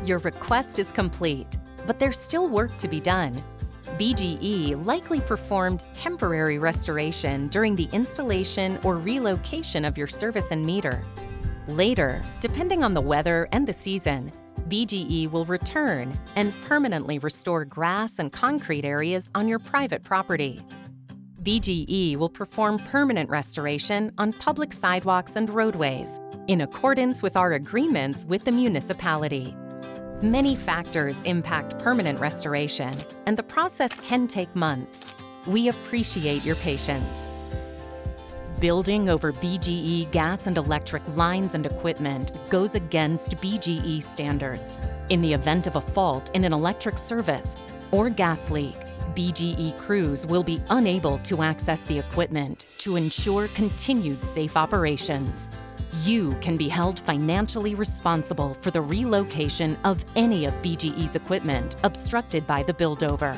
Your request is complete, but there's still work to be done. BGE likely performed temporary restoration during the installation or relocation of your service and meter. Later, depending on the weather and the season, BGE will return and permanently restore grass and concrete areas on your private property. BGE will perform permanent restoration on public sidewalks and roadways, in accordance with our agreements with the municipality. Many factors impact permanent restoration, and the process can take months. We appreciate your patience. Building over BGE gas and electric lines and equipment goes against BGE standards. In the event of a fault in an electric service or gas leak, BGE crews will be unable to access the equipment to ensure continued safe operations. You can be held financially responsible for the relocation of any of BGE's equipment obstructed by the build-over.